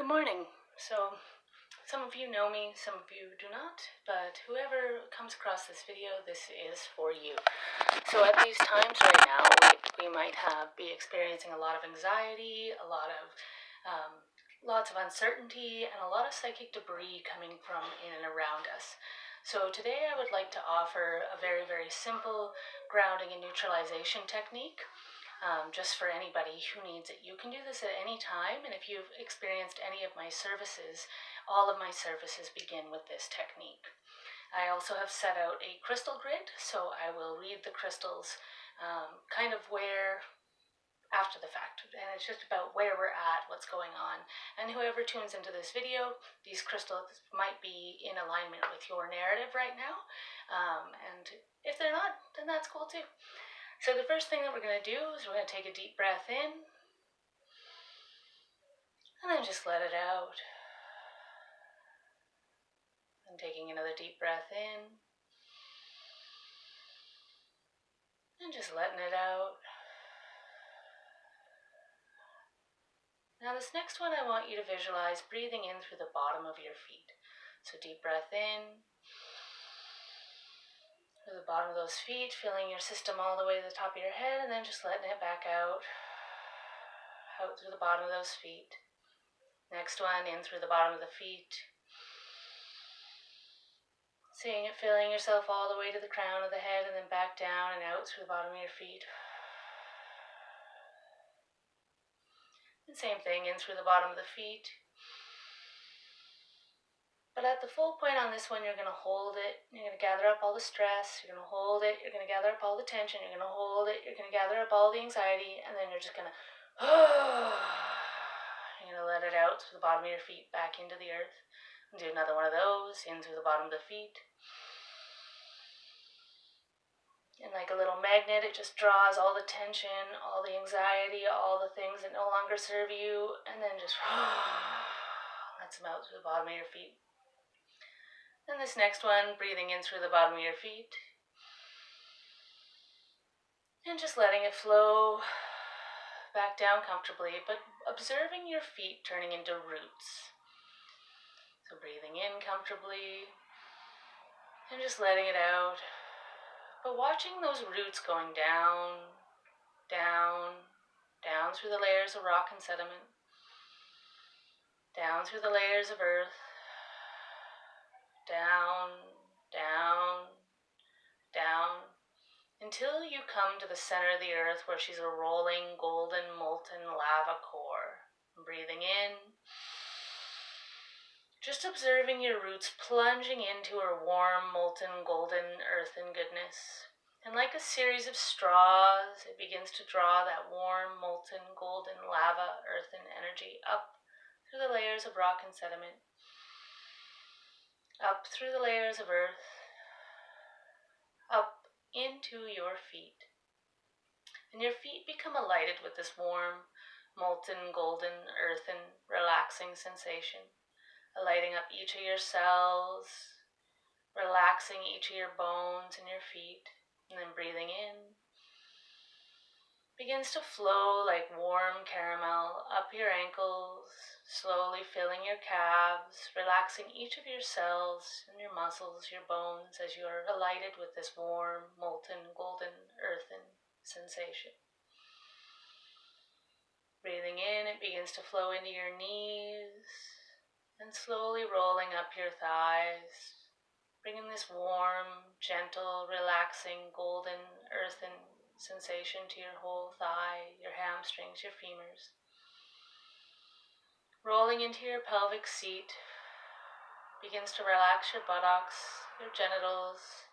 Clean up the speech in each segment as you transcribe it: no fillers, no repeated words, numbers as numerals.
Good morning. So, some of you know me, some of you do not, but whoever comes across this video, this is for you. So at these times right now, we might be experiencing a lot of anxiety, lots of uncertainty, and a lot of psychic debris coming from in and around us. So today I would like to offer a very, very simple grounding and neutralization technique. Just for anybody who needs it. You can do this at any time, and if you've experienced any of my services, all of my services begin with this technique. I also have set out a crystal grid, so I will read the crystals kind of where after the fact, and it's just about where we're at, what's going on. And whoever tunes into this video, these crystals might be in alignment with your narrative right now, and if they're not, then that's cool too. So the first thing that we're going to do is we're going to take a deep breath in, and then just let it out. And taking another deep breath in, and just letting it out. Now this next one I want you to visualize breathing in through the bottom of your feet. So deep breath in, through the bottom of those feet, feeling your system all the way to the top of your head, and then just letting it back out through the bottom of those feet. Next one, in through the bottom of the feet. Seeing it, feeling yourself all the way to the crown of the head, and then back down and out through the bottom of your feet. And same thing, in through the bottom of the feet. But at the full point on this one, you're going to hold it. You're going to gather up all the stress. You're going to hold it. You're going to gather up all the tension. You're going to hold it. You're going to gather up all the anxiety. And then you're just going to, you're going to let it out through the bottom of your feet back into the earth. And do another one of those, in through the bottom of the feet. And like a little magnet, it just draws all the tension, all the anxiety, all the things that no longer serve you. And then just lets them out through the bottom of your feet. And this next one, breathing in through the bottom of your feet. And just letting it flow back down comfortably, but observing your feet turning into roots. So breathing in comfortably, and just letting it out. But watching those roots going down, down, down through the layers of rock and sediment, down through the layers of earth, down, down, down, until you come to the center of the earth where she's a rolling, golden, molten lava core. Breathing in, just observing your roots plunging into her warm, molten, golden earthen goodness. And like a series of straws, it begins to draw that warm, molten, golden lava, earthen energy up through the layers of rock and sediment, up through the layers of earth, up into your feet. And your feet become alighted with this warm, molten, golden, earthen, relaxing sensation, alighting up each of your cells, relaxing each of your bones in your feet, and then breathing in. Begins to flow like warm caramel up your ankles, slowly filling your calves, relaxing each of your cells and your muscles, your bones, as you are alighted with this warm, molten, golden, earthen sensation. Breathing in, it begins to flow into your knees, and slowly rolling up your thighs, bringing this warm, gentle, relaxing, golden, earthen sensation to your whole thigh, your hamstrings, your femurs. Rolling into your pelvic seat, begins to relax your buttocks, your genitals,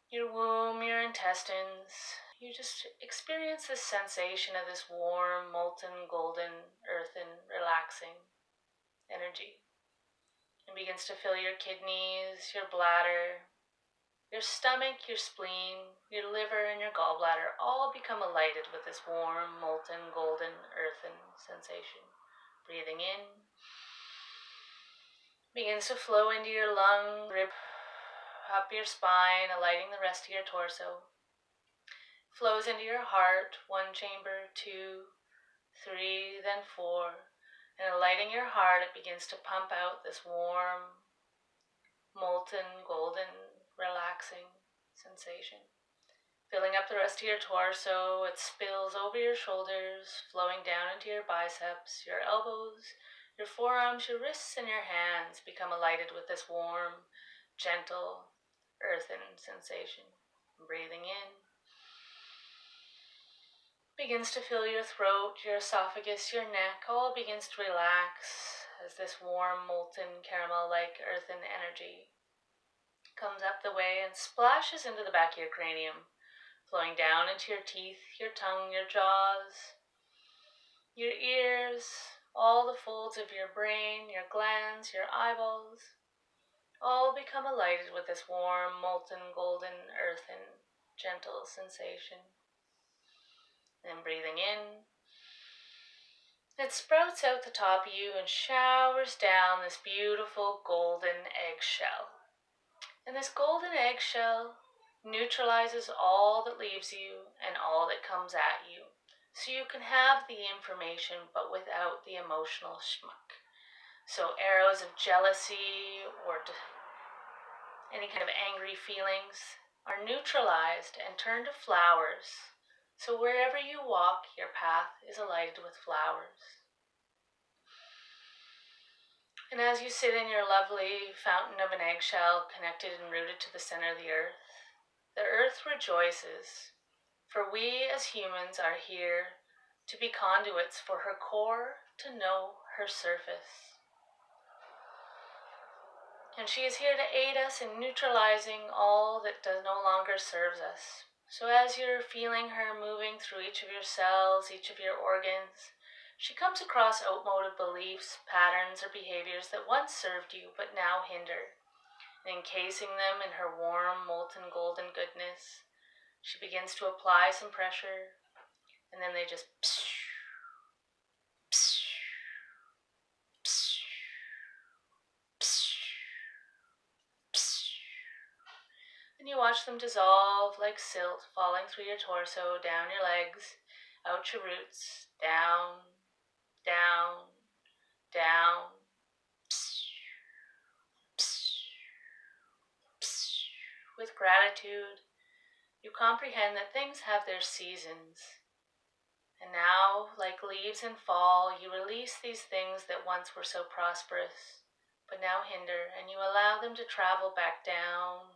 your womb, your intestines. You just experience this sensation of this warm, molten, golden, earthen, relaxing energy. It begins to fill your kidneys, your bladder, your stomach, your spleen, your liver, and your gallbladder all become alighted with this warm, molten, golden, earthen sensation. Breathing in, begins to flow into your lung, rib, up your spine, alighting the rest of your torso. Flows into your heart, 1 chamber, 2, 3, then 4. And lighting your heart, it begins to pump out this warm, molten, golden, relaxing sensation. Filling up the rest of your torso, it spills over your shoulders, flowing down into your biceps, your elbows, your forearms, your wrists, and your hands become alighted with this warm, gentle, earthen sensation. Breathing in begins to fill your throat, your esophagus, your neck, all begins to relax as this warm, molten, caramel-like earthen energy comes up the way and splashes into the back of your cranium, flowing down into your teeth, your tongue, your jaws, your ears, all the folds of your brain, your glands, your eyeballs, all become alighted with this warm, molten, golden, earthen, gentle sensation. Then breathing in, it sprouts out the top of you and showers down this beautiful golden eggshell. And this golden eggshell neutralizes all that leaves you and all that comes at you. So you can have the information but without the emotional schmuck. So arrows of jealousy or any kind of angry feelings are neutralized and turned to flowers. So wherever you walk, your path is alighted with flowers. And as you sit in your lovely fountain of an eggshell connected and rooted to the center of the earth rejoices, for we as humans are here to be conduits for her core to know her surface. And she is here to aid us in neutralizing all that no longer serves us. So as you're feeling her moving through each of your cells, each of your organs, she comes across outmoded beliefs, patterns, or behaviors that once served you but now hinder. And encasing them in her warm, molten, golden goodness, she begins to apply some pressure, and then they just psh, psh, psh, psh, psh. And you watch them dissolve like silt falling through your torso, down your legs, out your roots, down, down, down, psh, psh, psh. With gratitude, you comprehend that things have their seasons. And now, like leaves in fall, you release these things that once were so prosperous, but now hinder, and you allow them to travel back down,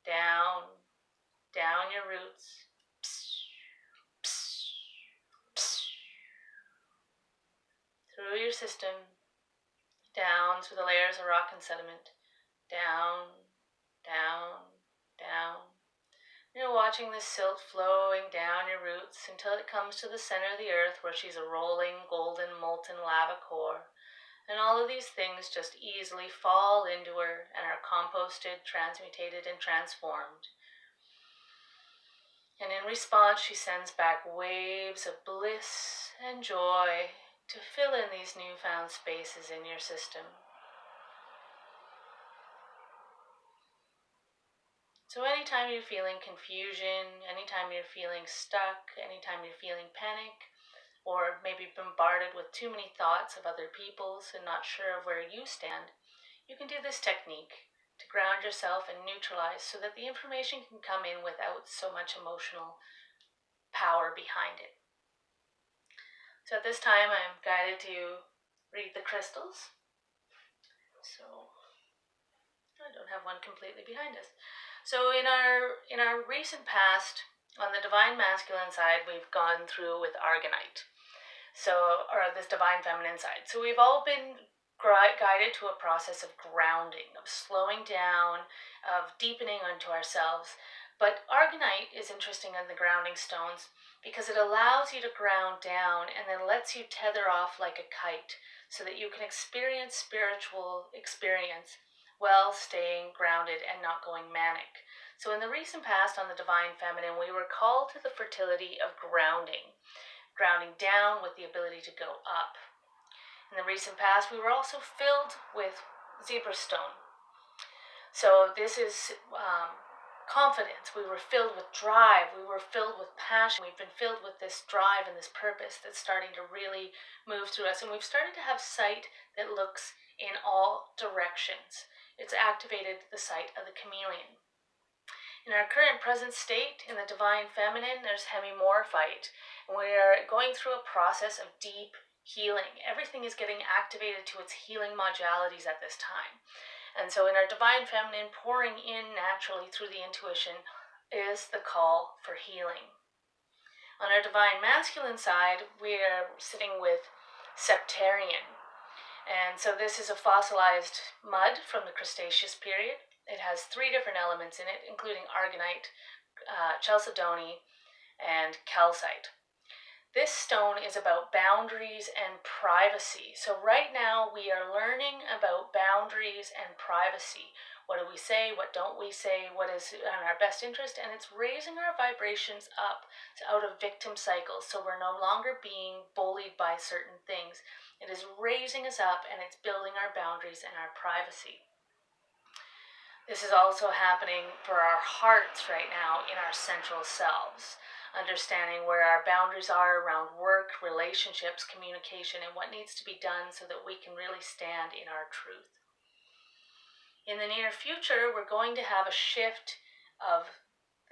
down, down your roots, psh, psh, psh, through your system, down through the layers of rock and sediment, down, down, down. You're watching this silt flowing down your roots until it comes to the center of the earth where she's a rolling, golden, molten lava core. And all of these things just easily fall into her and are composted, transmutated, and transformed. And in response, she sends back waves of bliss and joy to fill in these newfound spaces in your system. So anytime you're feeling confusion, anytime you're feeling stuck, anytime you're feeling panic, or maybe bombarded with too many thoughts of other people's and not sure of where you stand, you can do this technique to ground yourself and neutralize so that the information can come in without so much emotional power behind it. So at this time, I'm guided to read the crystals. So I don't have one completely behind us. So in our recent past, on the divine masculine side, we've gone through with Argonite. So, or this divine feminine side. So we've all been guided to a process of grounding, of slowing down, of deepening into ourselves. But Argonite is interesting in the grounding stones because it allows you to ground down and then lets you tether off like a kite so that you can experience spiritual experience while staying grounded and not going manic. So in the recent past on the divine feminine, we were called to the fertility of grounding down with the ability to go up. In the recent past, we were also filled with zebra stone. So this is confidence. We were filled with drive. We were filled with passion. We've been filled with this drive and this purpose that's starting to really move through us. And we've started to have sight that looks in all directions. It's activated the sight of the chameleon. In our current present state, in the divine feminine, there's hemimorphite. And we're going through a process of deep healing. Everything is getting activated to its healing modalities at this time. And so in our divine feminine, pouring in naturally through the intuition is the call for healing. On our divine masculine side, we're sitting with septarian. And so this is a fossilized mud from the Cretaceous period. It has 3 different elements in it, including aragonite, chalcedony, and calcite. This stone is about boundaries and privacy. So right now we are learning about boundaries and privacy. What do we say? What don't we say? What is in our best interest? And it's raising our vibrations up out of victim cycles, so we're no longer being bullied by certain things. It is raising us up, and it's building our boundaries and our privacy. This is also happening for our hearts right now in our central selves. Understanding where our boundaries are around work, relationships, communication, and what needs to be done so that we can really stand in our truth. In the near future, we're going to have a shift of,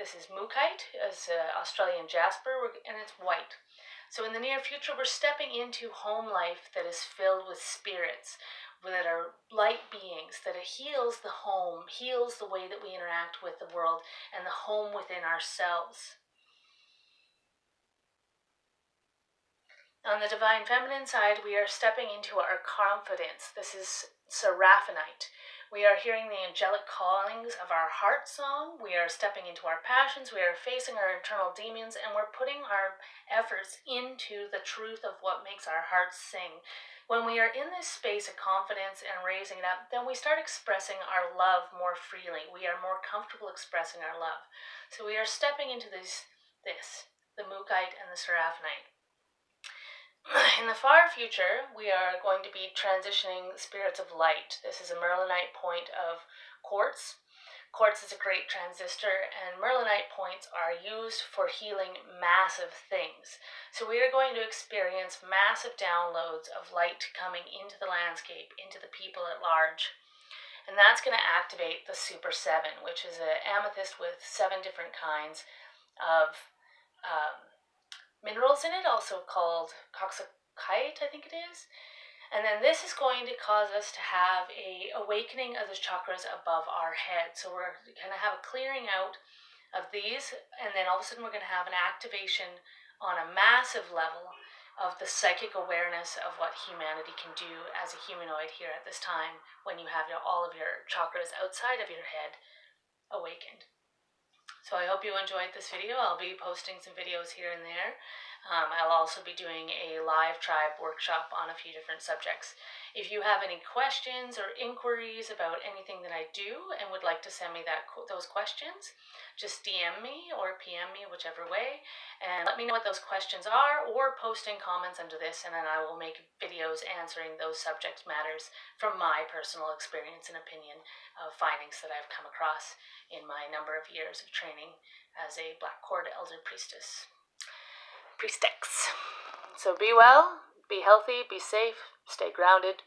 this is mookaite, as Australian jasper, and it's white. So in the near future, we're stepping into home life that is filled with spirits, that are light beings, that it heals the home, heals the way that we interact with the world, and the home within ourselves. On the divine feminine side, we are stepping into our confidence. This is seraphinite. We are hearing the angelic callings of our heart song. We are stepping into our passions. We are facing our internal demons, and we're putting our efforts into the truth of what makes our hearts sing. When we are in this space of confidence and raising it up, then we start expressing our love more freely. We are more comfortable expressing our love. So we are stepping into the mookaite and the seraphinite. In the far future, we are going to be transitioning spirits of light. This is a merlinite point of quartz. Quartz is a great transistor, and merlinite points are used for healing massive things. So we are going to experience massive downloads of light coming into the landscape, into the people at large. And that's going to activate the Super 7, which is an amethyst with 7 different kinds of minerals in it, also called coxaquite, I think it is. And then this is going to cause us to have a awakening of the chakras above our head. So we're going to have a clearing out of these, and then all of a sudden we're going to have an activation on a massive level of the psychic awareness of what humanity can do as a humanoid here at this time, when you have all of your chakras outside of your head awakened. So I hope you enjoyed this video. I'll be posting some videos here and there. I'll also be doing a live tribe workshop on a few different subjects. If you have any questions or inquiries about anything that I do and would like to send me those questions, just DM me or PM me, whichever way, and let me know what those questions are, or post in comments under this, and then I will make videos answering those subject matters from my personal experience and opinion of findings that I've come across in my number of years of training as a Blackchord elder priestexx. So be well, be healthy, be safe, stay grounded,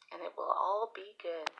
and it will all be good.